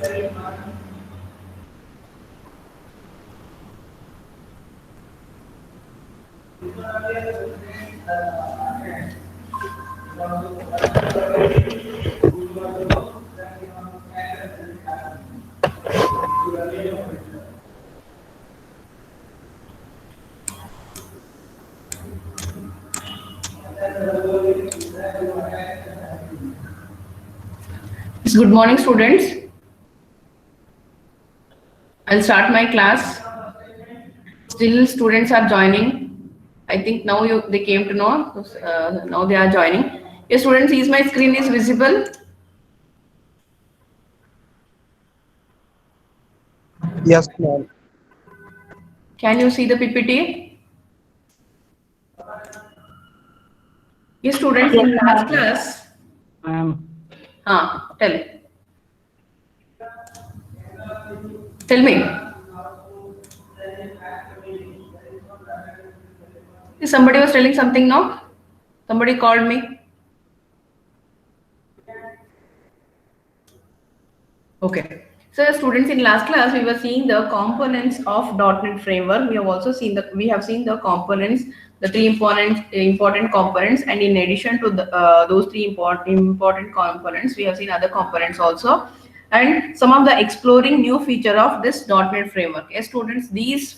Good morning, students. I'll start my class. Still, students are joining. I think now they came to know. Now they are joining. Yes, students, is my screen is visible? Yes, ma'am. Can you see the PPT? Yes, students, in last class. Tell. Tell me. Somebody was telling something, no? Somebody called me. Okay. So students, in last class we were seeing the components of .NET framework. We have also seen the components, the three important components, and in addition to those three important components, we have seen other components also, and some of the exploring new feature of this .NET framework. Yes, students, these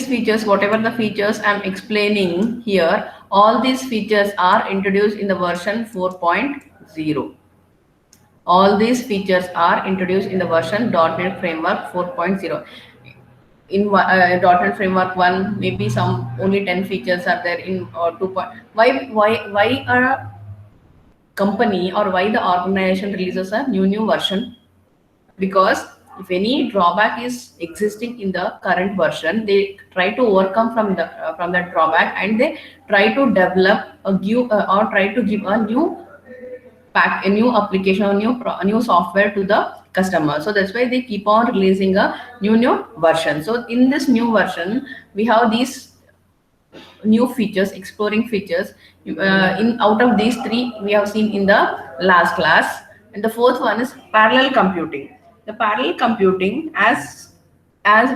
features, whatever the features I'm explaining here, all these features are introduced in the version 4.0. All these features are introduced in the version .NET Framework 4.0. In .NET Framework 1, maybe some only 10 features are there in 2. Why a company or why the organization releases a new version? Because if any drawback is existing in the current version, they try to overcome from that drawback, and they try to develop or try to give a new application or new software to the customer. So that's why they keep on releasing a new version. So in this new version, we have these new features, exploring features. In out of these three, we have seen in the last class, and the fourth one is parallel computing. The parallel computing, as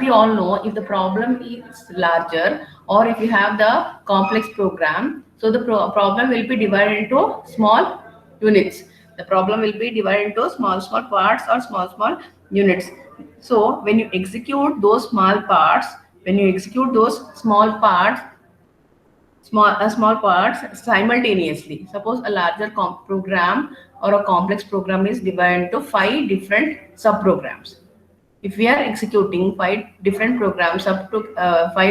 we all know, if the problem is larger or if you have the complex program, so the problem will be divided into small units. The problem will be divided into small parts or small units. So when you execute those small parts, small parts simultaneously. Suppose a larger program or a complex program is divided into 5 different subprograms. If we are executing 5 different programs, 5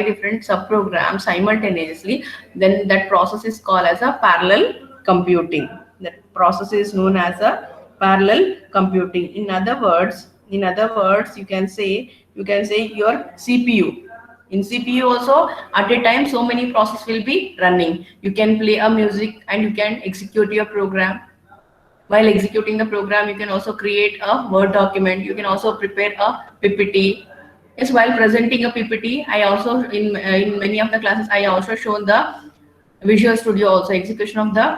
different subprograms simultaneously, then that process is called as a parallel computing. That process is known as a parallel computing. In other words, you can say your CPU. In CPU also, at a time so many processes will be running. You can play a music and you can execute your program. While executing the program, you can also create a Word document. You can also prepare a PPT. Yes, while presenting a PPT, I also in many of the classes I also shown the Visual Studio, also execution of the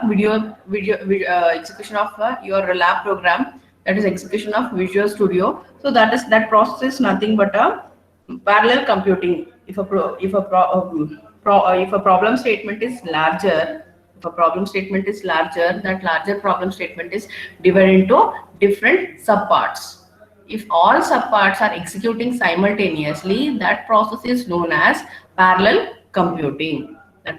execution of your lab program. That is execution of Visual Studio. So that process is nothing but a parallel computing. If a problem statement is larger, that larger problem statement is divided into different subparts. If all subparts are executing simultaneously, that process is known as parallel computing. So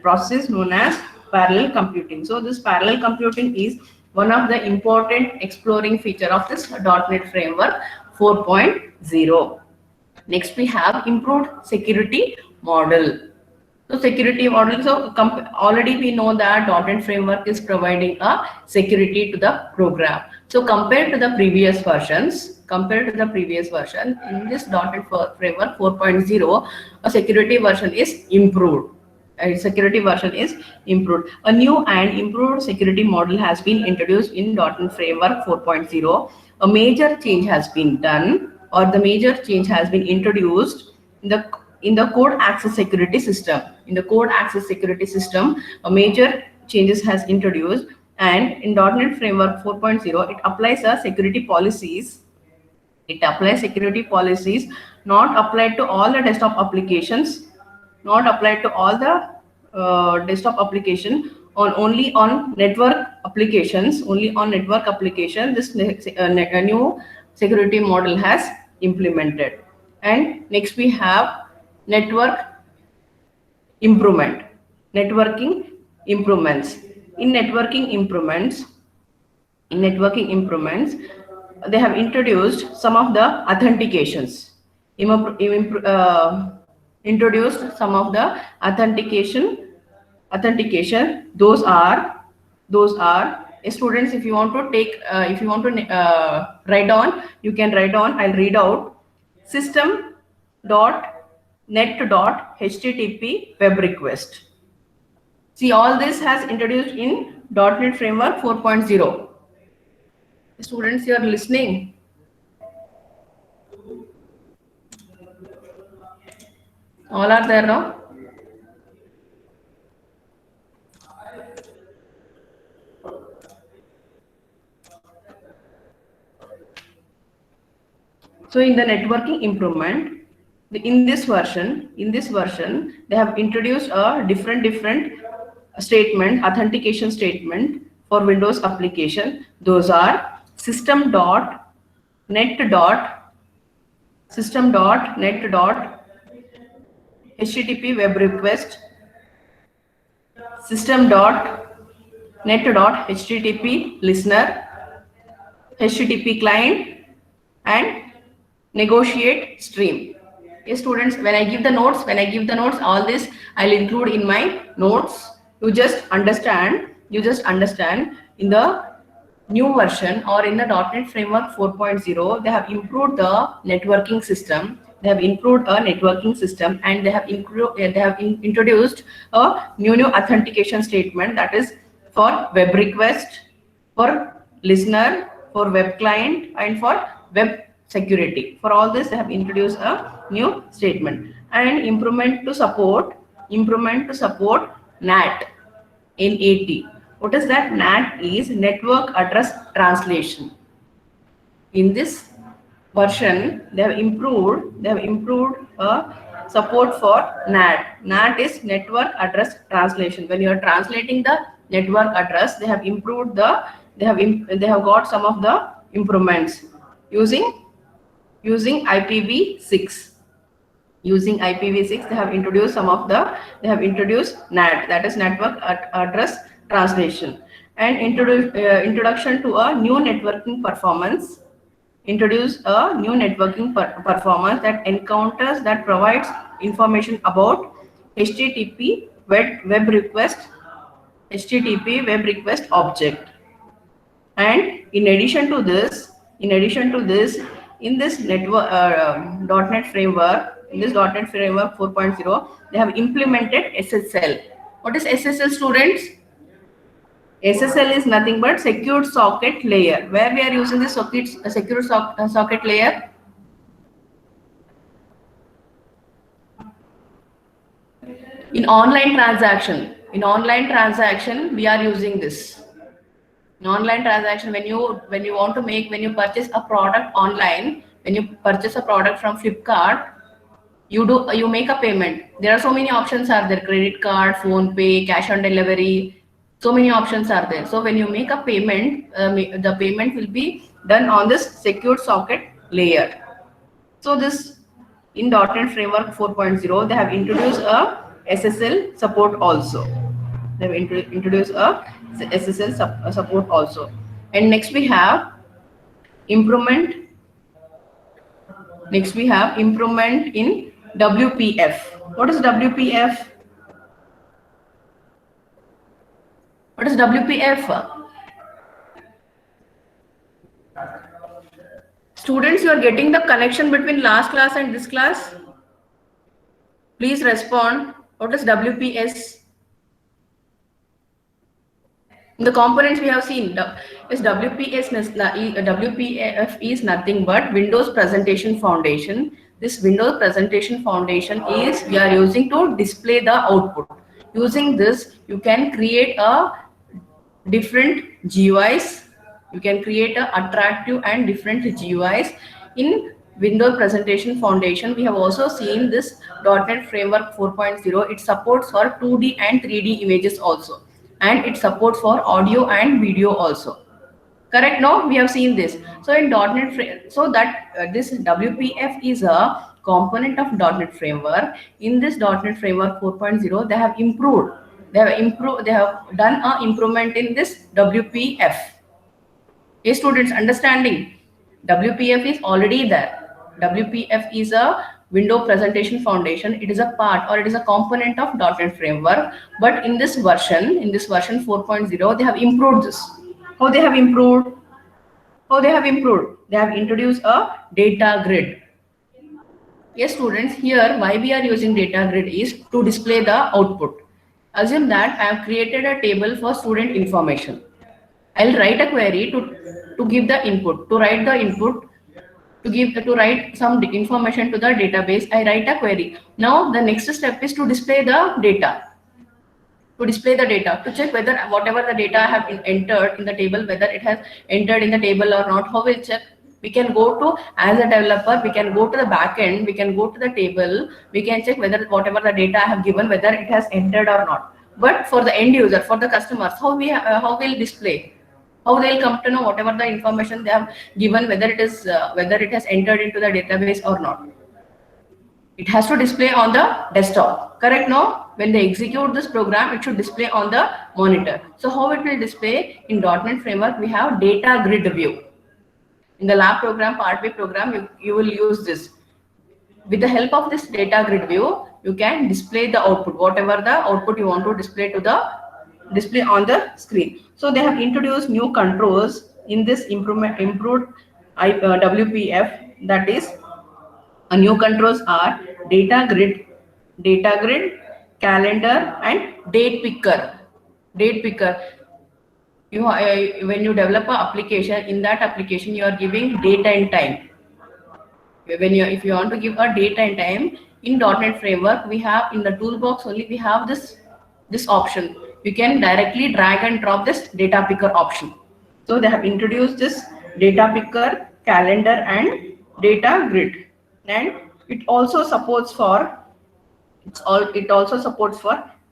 this parallel computing is one of the important exploring feature of this .NET Framework 4.0. Next, we have improved security model. So security model, already we know that .NET Framework is providing a security to the program. So compared to the previous versions, in this .NET Framework 4.0, a security version is improved. A new and improved security model has been introduced in .NET Framework 4.0. A major change has been done, or the major change has been introduced in the code access security system. A major changes has introduced, And in .NET Framework 4.0, it applies a security policies. It applies security policies not applied to all the desktop applications, not applied to all the desktop application, on only on network applications, only on network application. This a new security model has implemented. And next we have network improvement, networking improvements. In networking improvements, they have introduced some of the authentications. Introduced some of the authentication. Those are students. If you want to take, if you want to write down, you can write down. I'll read out. System.net.http web request. See, all this has introduced in .NET Framework 4.0. Students, you are listening. All are there now? So in the networking improvement, in this version, they have introduced a different statement, authentication statement for Windows application. Those are system.net.http web request, system.net.http listener, HTTP client, and negotiate stream. Okay, students, when I give the notes, all this I'll include in my notes. You just understand in the new version or in the .NET Framework 4.0, they have improved the networking system. They have improved a networking system, and they have introduced a new authentication statement, that is for web request, for listener, for web client, and for web security. For all this, they have introduced a new statement. And improvement to support NAT. NAT. What is that? NAT is network address translation. In this version, they have improved support for NAT. NAT is network address translation. When you are translating the network address, they have improved they have got some of the improvements using IPv6. Using IPv6, they have introduced NAT, that is network address translation. And introduction to a new networking performance. Introduce a new networking performance that encounters, that provides information about HTTP web request object. And in addition to this, in this network .NET Framework, 4.0, they have implemented SSL. What is SSL, students? SSL is nothing but Secure Socket Layer. Where we are using this Secure Socket Layer? In online transaction. We are using this. In online transaction, when you purchase a product online, when you purchase a product from Flipkart, you make a payment. There are so many options are there: credit card, phone pay, cash on delivery. So many options are there. So when you make a payment, the payment will be done on this Secure Socket Layer. So this in .NET Framework 4.0, they have introduced a SSL support also. They have introduced a SSL support also. And next we have improvement. Next we have improvement in WPF. What is WPF? What is WPF? Students, you are getting the connection between last class and this class? Please respond. What is WPS? In the components we have seen, WPF is nothing but Windows Presentation Foundation. This Windows Presentation Foundation is we are using to display the output. Using this, you can create a different GUIs. You can create a attractive and different GUIs. In Windows Presentation Foundation, we have also seen this .NET Framework 4.0. It supports for 2D and 3D images also, and it supports for audio and video also. Correct? No, we have seen this. So in .NET, so that this WPF is a component of .NET Framework. In this .NET Framework 4.0, they have improved. They have improved. They have done a improvement in this WPF. A students understanding WPF is already there. WPF is a Window Presentation Foundation. It is a part or it is a component of .NET Framework. But in this version 4.0, they have improved this. How they have improved? How they have improved? They have introduced a data grid. Yes, students, here why we are using data grid is to display the output. Assume that I have created a table for student information. I'll write a query to give the input, to write the input, to write some information to the database. I write a query. Now the next step is to display the data. To display the data, to check whether whatever the data I have entered in the table, whether it has entered in the table or not. How will check? We can go to, as a developer, we can go to the backend, we can go to the table, we can check whether whatever the data I have given, whether it has entered or not. But for the end user, for the customers, how will display? How they'll come to know whatever the information they have given, whether it has entered into the database or not. It has to display on the desktop. Correct? No? When they execute this program, it should display on the monitor. So how it will display? In .NET Framework, we have data grid view. In the lab program, Part B program, you will use this. With the help of this data grid view, you can display the output, whatever the output you want to display on the screen. So they have introduced new controls in this improved WPF. That is, new controls are data grid, calendar, and date picker. When you develop an application, in that application you are giving date and time. If you want to give a date and time in .NET Framework, we have in the toolbox only we have this option. You can directly drag and drop this data picker option. So they have introduced this data picker, calendar, and data grid, and it also supports for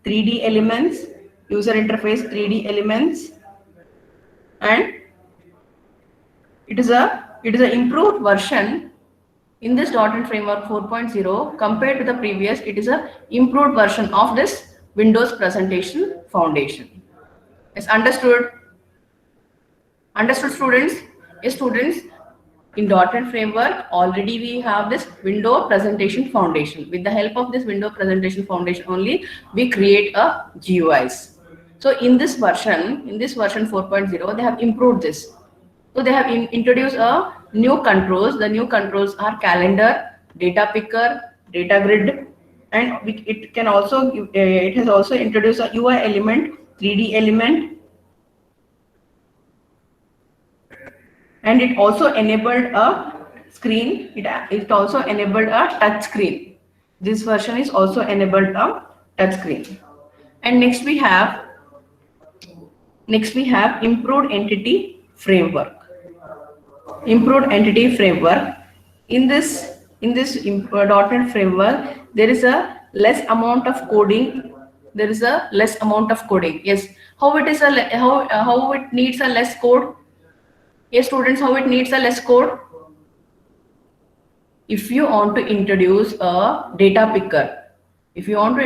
3D elements, user interface 3D elements, and it is a improved version in this .NET Framework 4.0 compared to the previous. It is a improved version of this Windows Presentation Foundation. Yes, understood students? Yes, students, in .NET Framework already we have this Windows Presentation Foundation. With the help of this Windows Presentation Foundation only, we create a GUIs. So in this version 4.0, they have improved this. So they have introduced a new controls. The new controls are calendar, data picker, data grid, and it has also introduced a UI element, 3D element, and it also enabled a screen. It also enabled a touch screen. This version is also enabled a touch screen. And next we have improved entity framework. Improved entity framework. In this .NET Framework, there is a less amount of coding. Yes. How it needs a less code? Yes, students, how it needs a less code? If you want to introduce a data picker, if you want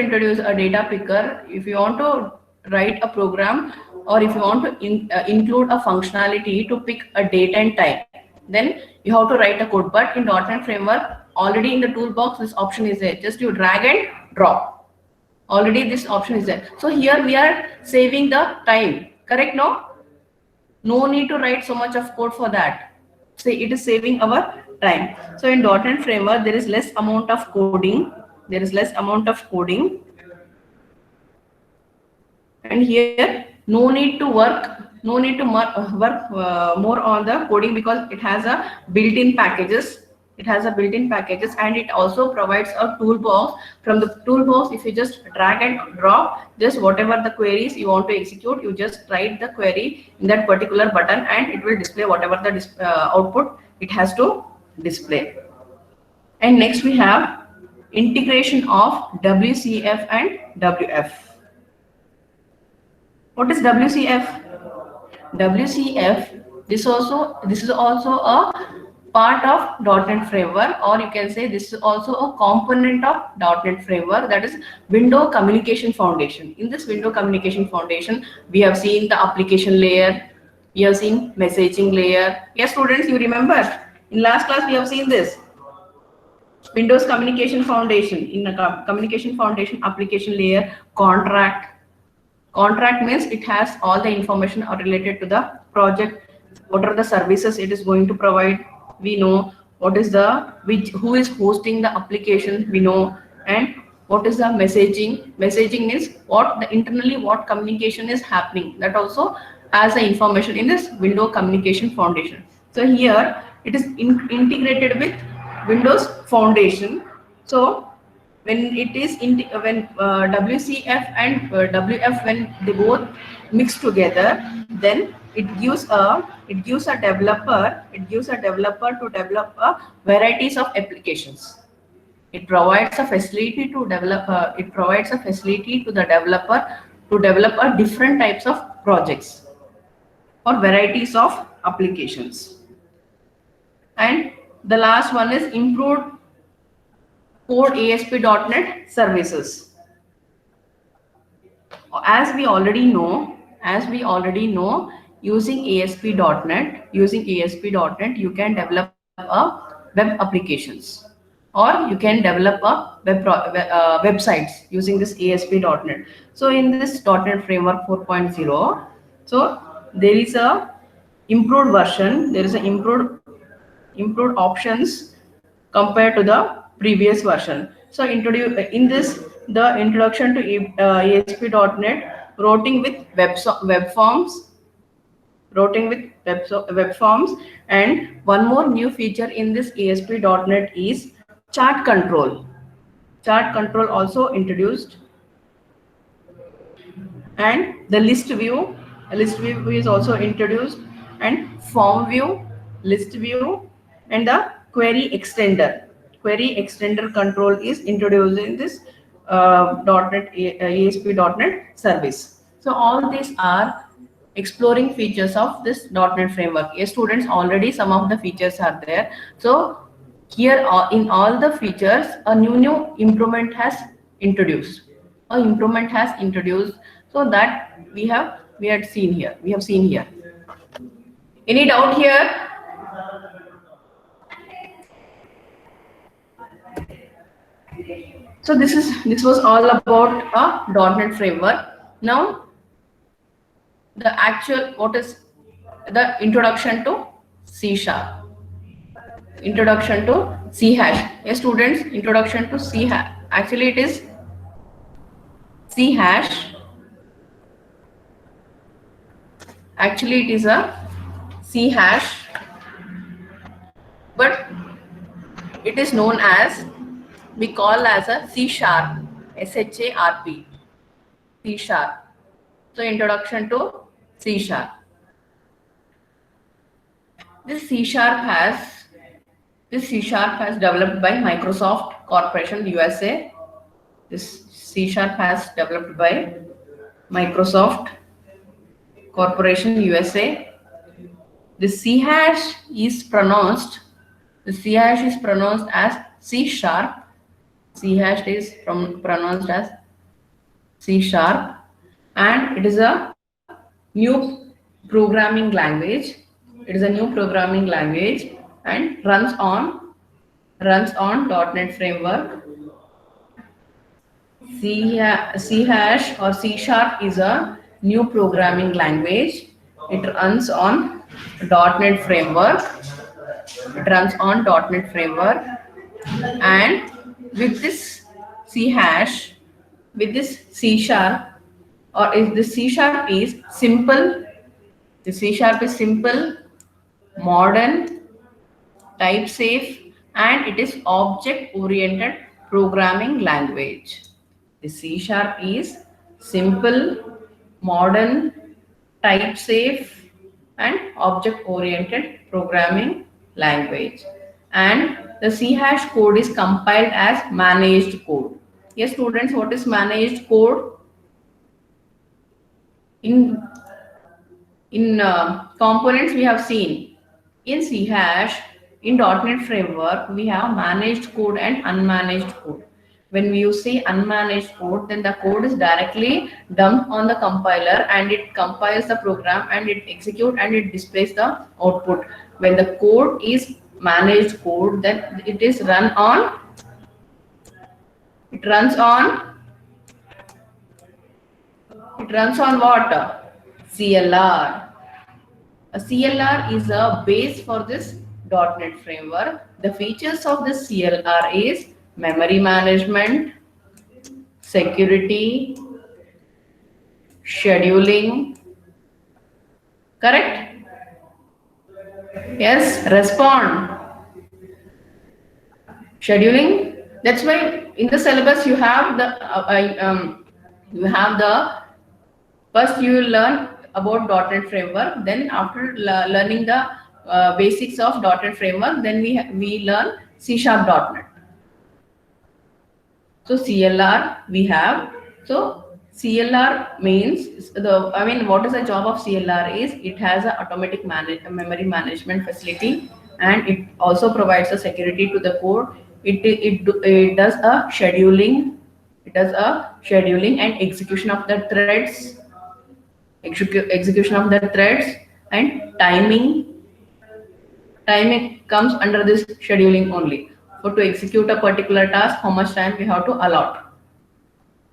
to write a program, or if you want to include a functionality to pick a date and time, then you have to write a code. But in .NET Framework, already in the toolbox, this option is there. Just you drag and drop. Already this option is there. So here we are saving the time. Correct? No need to write so much of code for that. So it is saving our time. So in .NET Framework, there is less amount of coding. And here, no need to work more on the coding, because it has a built-in packages. It has a built-in packages, and it also provides a toolbox. From the toolbox, if you just drag and drop, just whatever the queries you want to execute, you just write the query in that particular button, and it will display whatever the output it has to display. And next we have integration of WCF and WF. What is WCF? WCF, this is also a part of .NET framework, or you can say this is also a component of .NET framework, that is Window Communication Foundation. In this Window Communication Foundation, we have seen the application layer, we have seen messaging layer. Yes, students, you remember in last class we have seen this Windows Communication Foundation. In a Communication Foundation, application layer, contract. Contract means it has all the information related to the project. What are the services it is going to provide? We know. What is the who is hosting the application? We know. And what is the messaging? Messaging means internally what communication is happening. That also has the information in this Window Communication Foundation. So here it is integrated with Windows Foundation. So when it is WCF and WF, when they both mix together, then it gives a developer to develop a varieties of applications. It provides a facility to develop the developer to develop a different types of projects or varieties of applications. And the last one is improved core ASP.NET services. As we already know, using ASP.NET, you can develop a web applications, or you can develop a websites using this ASP.NET. So in this .NET Framework 4.0, so there is a improved version. There is an improved options compared to the previous version. So in this, the introduction to ASP.NET, routing with web forms, and one more new feature in this ASP.NET is chart control. Chart control also introduced, and the list view is also introduced, and form view, list view, and the query extender control is introduced in this ASP.NET service. So all these are exploring features of this .NET framework. Yes, students, already some of the features are there. So here in all the features, a new improvement has introduced. So that we have seen here. Any doubt here? So this was all about a .NET framework. Now the actual, what is the introduction to C#? Introduction to C#. Yes, students, introduction to C#. Actually, it is C#. Actually, it is a C#, but it is known as, we call as a C#, SHARP, C#. So introduction to C#. This C# has developed by Microsoft Corporation USA. This C# has developed by Microsoft Corporation USA. The C# is pronounced as C#. C# is pronounced as C#, and it is a new programming language. And runs on .NET framework. C# or C# is a new programming language. It runs on .NET framework. And with this C#, or if the C# is simple, modern, type safe, and it is object-oriented programming language. The C# is simple, modern, type-safe, and object-oriented programming language. And the C# code is compiled as managed code. Yes, students, what is managed code? In components we have seen in C hash, in .NET framework we have managed code and unmanaged code. When we say unmanaged code, then the code is directly dumped on the compiler and it compiles the program and it executes and it displays the output. When the code is managed code, then it runs on what? CLR. A CLR is a base for this .NET framework. The features of this CLR is memory management, security, scheduling. Correct? Yes, respond. Scheduling. That's why in the syllabus you have the first you will learn about .NET framework. Then after learning the basics of .NET framework, then we learn C#.NET. So CLR we have. So CLR means what is the job of CLR is it has an automatic memory management facility, and it also provides a security to the code. It does a scheduling. It does a scheduling and execution of the threads. Execution of the threads and timing. Timing comes under this scheduling only. For to execute a particular task, how much time we have to allot.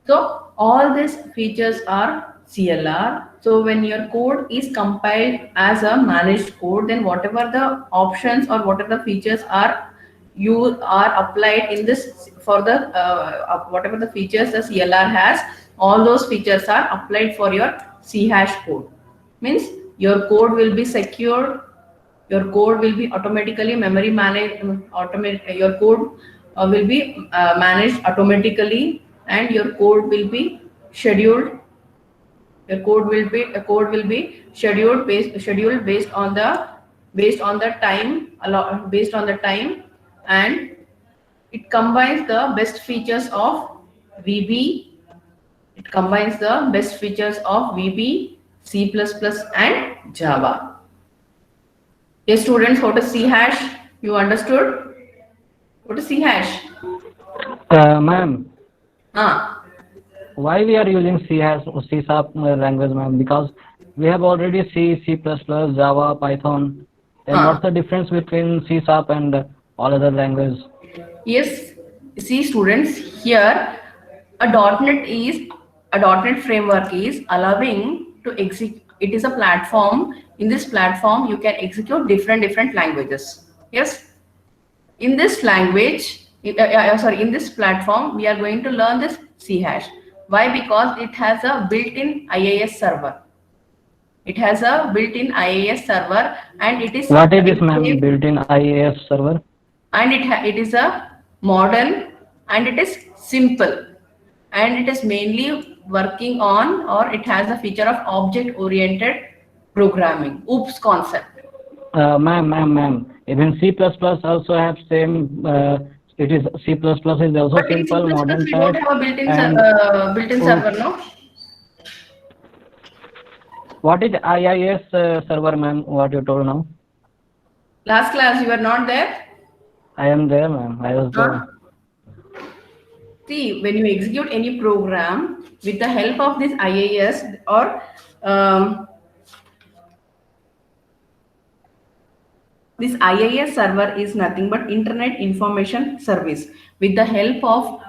So all these features are CLR. So when your code is compiled as a managed code, then whatever the options or whatever the features are applied in this for the whatever the features the CLR has, all those features are applied for your C# code. Means your code will be secured. Your code will be automatically memory managed. Your code will be managed automatically, and your code will be scheduled. Your code will be scheduled based on the time, and it combines the best features of VB. It combines the best features of VB, C++, and Java. Yes, students, what is C#? You understood? What is C#? Ma'am, Ah. why we are using C# language, ma'am? Because we have already C++, Java, Python. Then what's the difference between C# and all other languages? Yes, see students, here a .NET framework is allowing to execute. It is a platform. In this platform, you can execute different languages. Yes, in this language, in this platform, we are going to learn this C#. Why? Because it has a built-in IIS server. It has a built-in IIS server, and it is. What is this, ma'am? Built-in IIS server? And it is a modern, and it is simple, and it is mainly working on, or it has a feature of object-oriented programming, OOPS concept. Ma'am, even C++ also have same. It is C++ is also But simple, in C++, modern we type. don't have a built-in server, no? What is IIS server, ma'am? What you told now? Last class you were not there. I am there, ma'am. I was there. See, when you execute any program with the help of this IIS or this IIS server is nothing but Internet Information Service. With the help of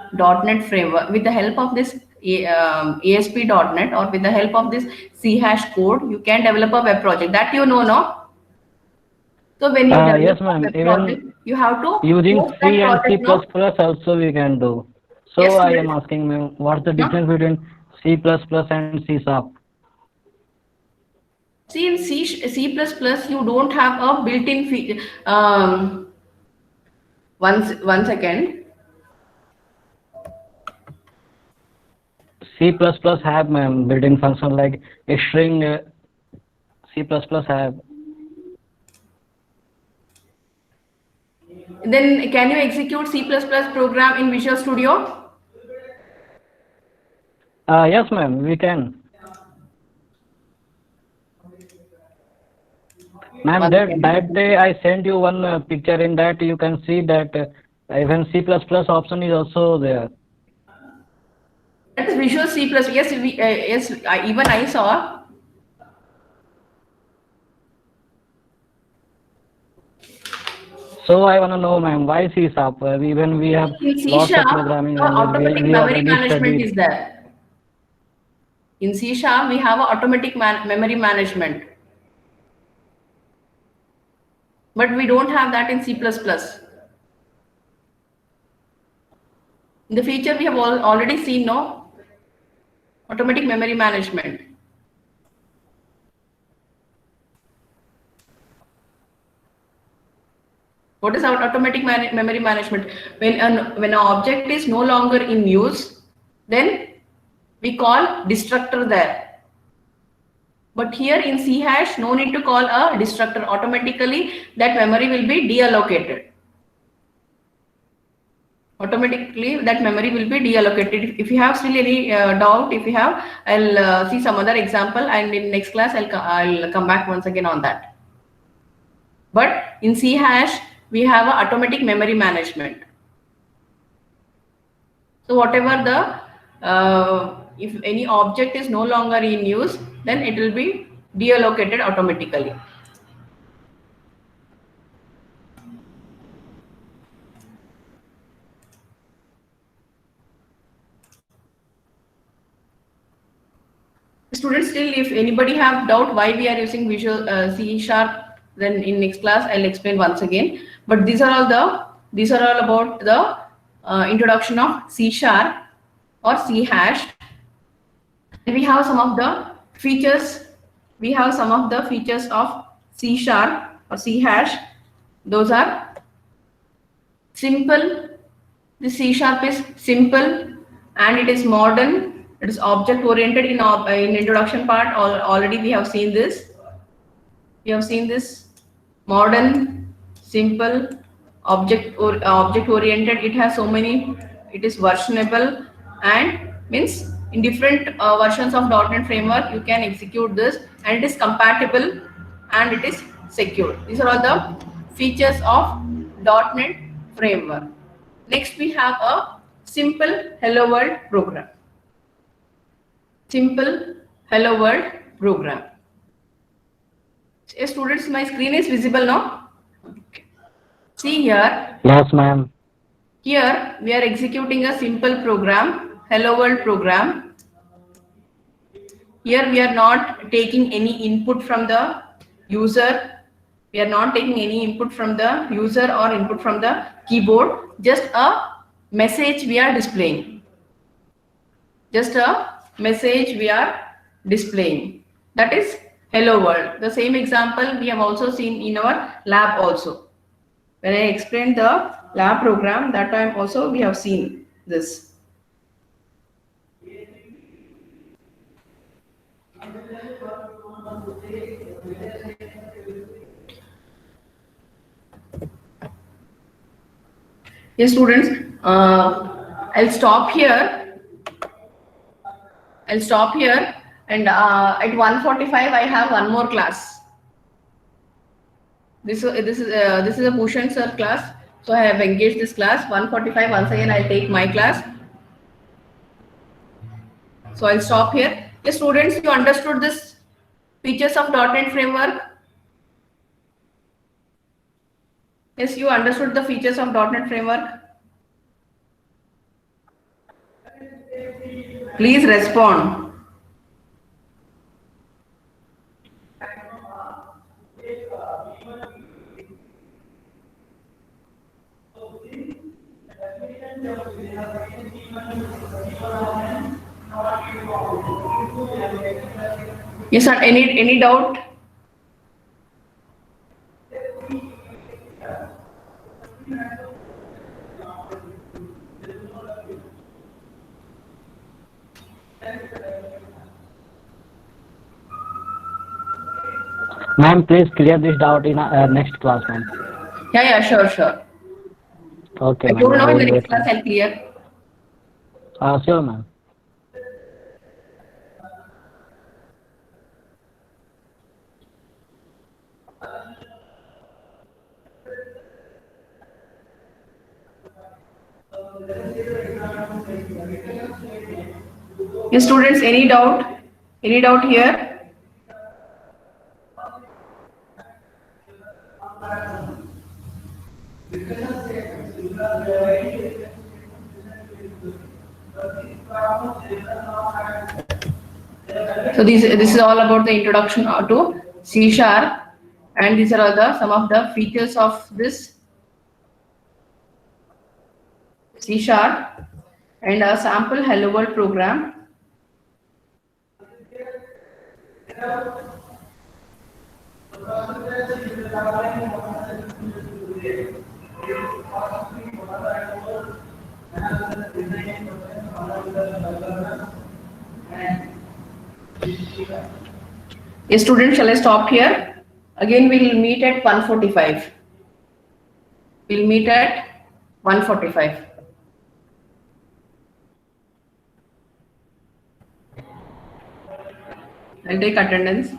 .NET framework, with the help of this ASP.NET, or with the help of this C# code, you can develop a web project. That you know, no? So when you develop yes, a ma'am. web Even project, you have to using host C that and C++ project, no? also we can do. So Yes, I am students. asking, ma'am, what's the difference between C++ and C#? See, in C++, you don't have a built-in One second. C++ have, ma'am, built-in function like a string. C++ have. Then can you execute C++ program in Visual Studio? Yes, ma'am, we can. Ma'am, One second. that day I sent you one picture. In that you can see that even C++ option is also there. That is Visual C++. Yes, yes. Even I saw. So I wanna know, ma'am, why C#? Even we have In C lots of Sharp, programming the language. automatic We memory already management is studied. there. In C Sharp, we have a automatic memory management, but we don't have that in C++. The feature we have already seen, no? Automatic memory management. What is our automatic memory management? When an object is no longer in use, then we call destructor there. But here in C hash, no need to call a destructor. Automatically, that memory will be deallocated. Automatically, that memory will be deallocated. If you have still any doubt, if you have, I'll see some other example, and in next class, I'll come back once again on that. But in C hash, we have a automatic memory management. So whatever if any object is no longer in use, then it will be deallocated automatically. Students, still if anybody have doubt why we are using Visual C Sharp, then in next class I'll explain once again. But these are all about the introduction of C Sharp or C hash. And we have some of the features. We have some of the features of C Sharp or C hash. Those are simple. The C Sharp is simple and it is modern. It is object oriented. In introduction part already we have seen this. We have seen this modern, simple, object oriented. It has so many. It is versionable and means in different versions of .NET framework you can execute this, and it is compatible and it is secure. These are all the features of .NET framework. Next we have a simple hello world program. Simple hello world program. Students, my screen is visible now. Okay. See here. Yes, ma'am. Here we are executing a simple program, hello world program. Here we are not taking any input from the user. We are not taking any input from the user or input from the keyboard. Just a message we are displaying. Just a message we are displaying. That is hello world. The same example we have also seen in our lab also. When I explained the lab program, that time also we have seen this. Yes, students, I'll stop here. And at 1:45 I have one more class. This is a Bhushan sir class. So I have engaged this class. 1:45 once again I'll take my class. So I'll stop here. Yes, students, you understood this features of .NET framework? Yes, you understood the features of .NET framework? Please respond. Yes, sir. Any doubt? Ma'am, please clear this doubt in next class, ma'am. Yeah, sure. Okay, I ma'am. don't know I in the will next wait. class I'll clear. Sure, ma'am. Yes, students, any doubt? Any doubt here? So this is all about the introduction to C sharp, and these are all some of the features of this C sharp and a sample Hello World program. Yes, students, shall I stop here? Again, we'll meet at 1:45. We'll meet at 1:45. I'll take attendance.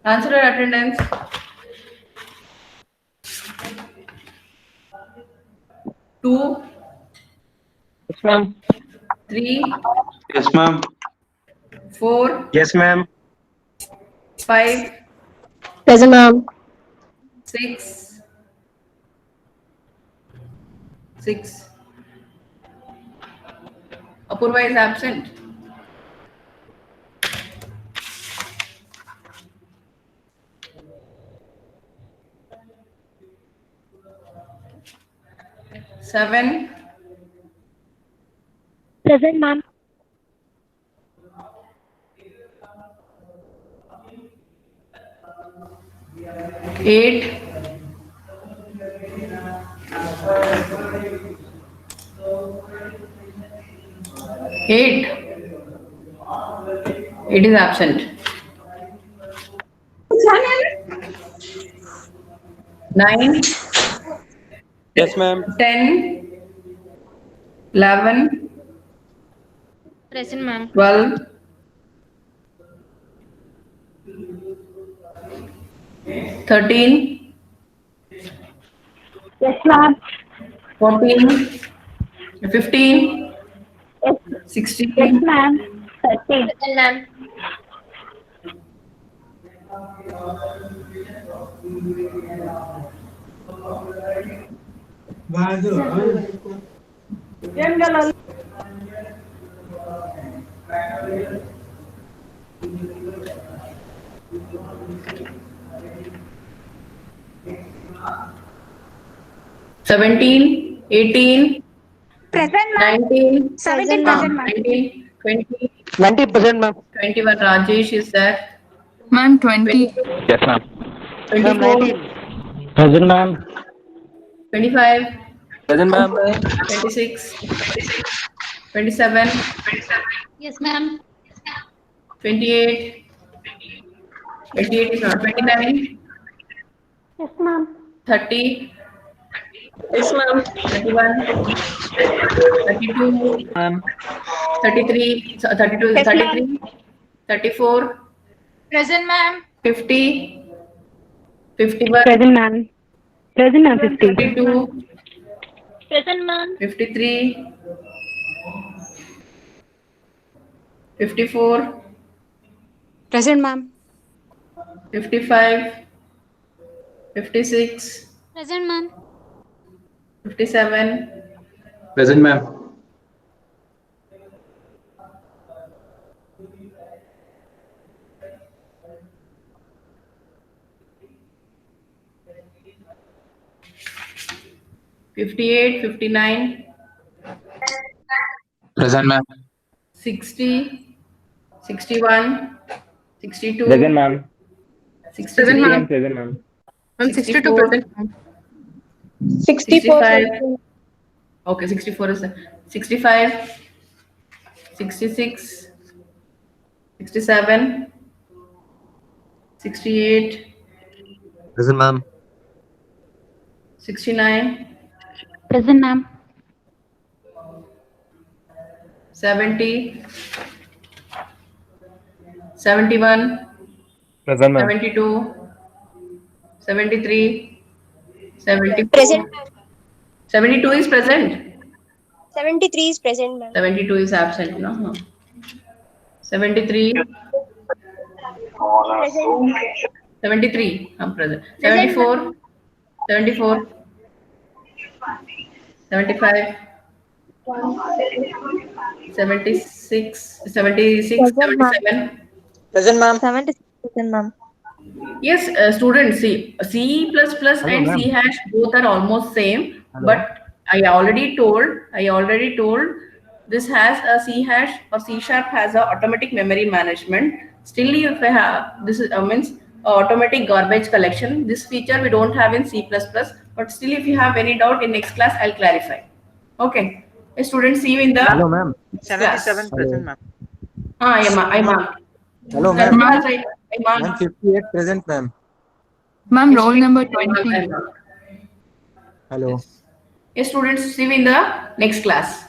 Answer your attendance. 2, Yes, ma'am. 3, Yes, ma'am. 4, Yes, ma'am. 5, Present, ma'am. 6, 6. Apurva is absent. Seven, Present, ma'am. 8, 8. It is absent. 9, Yes, ma'am. 10, 11, Present, ma'am. 12, 13, Yes, ma'am. 14, 15, Yes, 16, ma'am. 13. Present, ma'am. Seventeen, 18, Present, ma'am. 19, 17, present, ma'am. 19, 20, 90%, ma'am. 21. Rajesh is there. Ma'am, 20. 22, Yes, ma'am. Ma'am, 24, 19. Present, ma'am. 25, Present, ma'am. 26, 27, Yes, ma'am. 28, 28 is not 29, Yes, ma'am. 30, Yes, ma'am. 31, 32, Ma'am. 33, 32, Yes, ma'am. 33, 34, Present, ma'am. 50, 51, Present, ma'am. Present, ma'am. 50. 52, Present, ma'am. 53, 54, Present, ma'am. 55, 56, Present, ma'am. 57, Present, ma'am. 58, 59, Present, ma'am. 60, 61, 62, Present, ma'am. present 63, ma'am. Present, ma'am. Ma'am 62 64, present ma'am. 65. Okay, 64 is 65, 66, 67, 68, Present, ma'am. 69, Present ma'am. 70, 71, Present, ma'am. 72, 73, 74. Present. 72 is present. 73 is present, ma'am. 72 is absent, no? 73, Present. 73, I'm present. Present, 74, 74, 75, 76, 76, Present, ma'am. 77. Present, ma'am. 76%, ma'am. Yes, students, see, C++ Hello, and ma'am. C hash both are almost same, Hello. but I already told this has a C hash or C sharp has a automatic memory management. Still, if I have this is, means automatic garbage collection. This feature we don't have in C++, but still, if you have any doubt in next class, I'll clarify. Okay, students, see you in the Hello, ma'am. next class. 77 present, ma'am. I marked. Hello, Karma ma'am. has right. I Ma'am, marked. 58 present, ma'am. Ma'am roll number I marked. 20. Hello. Yes, students, see you in the next class.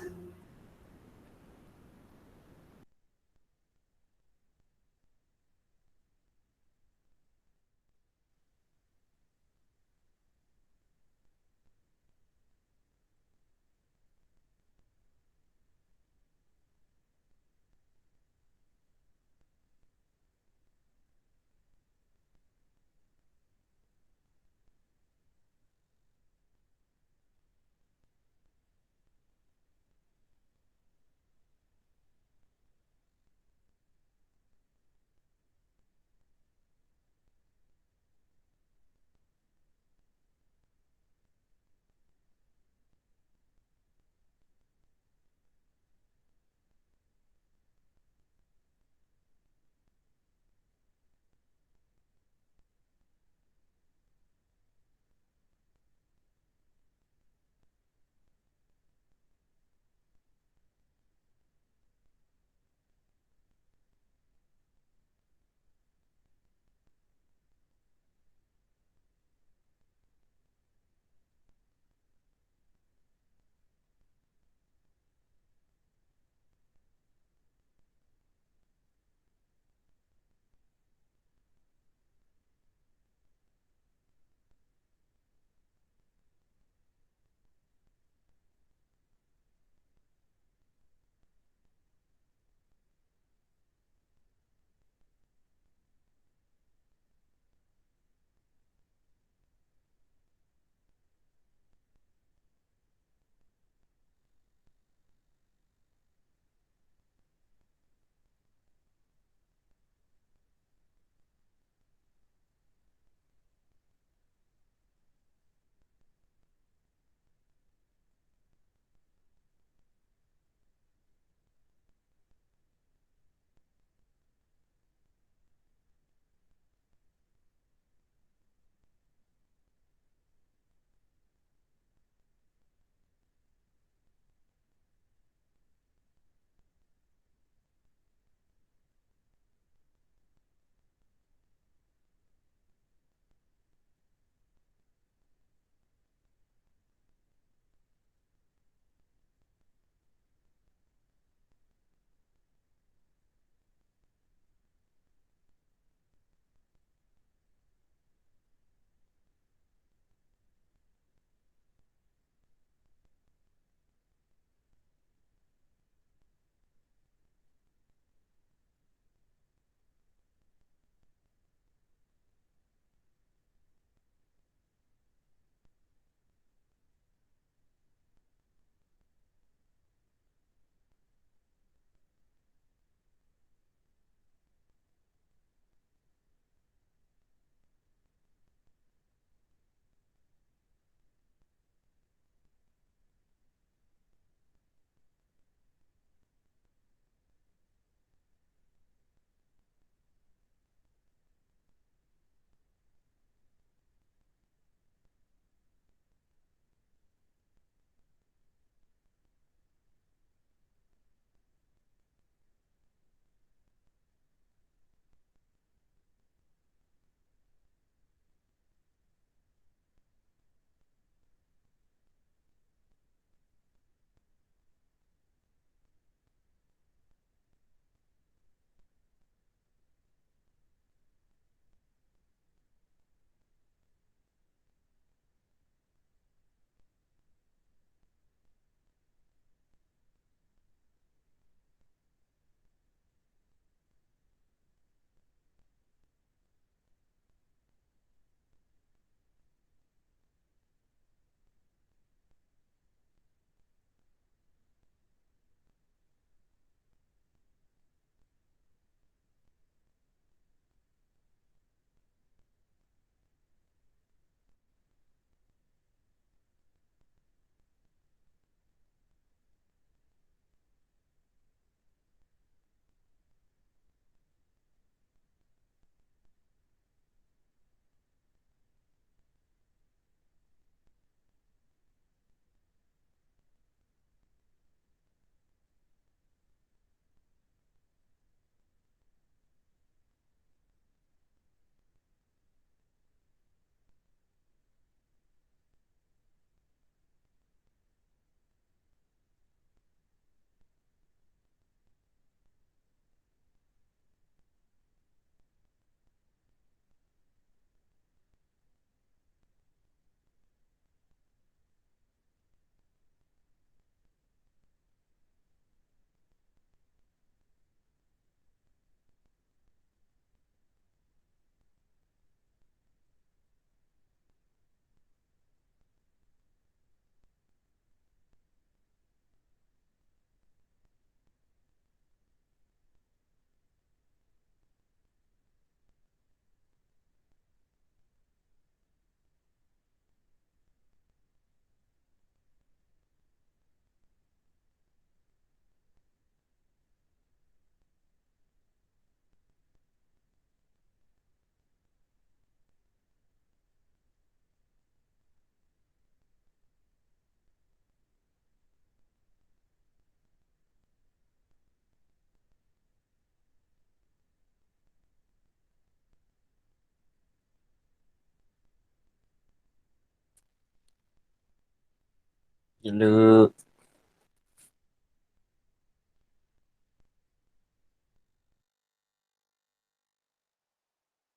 Hello.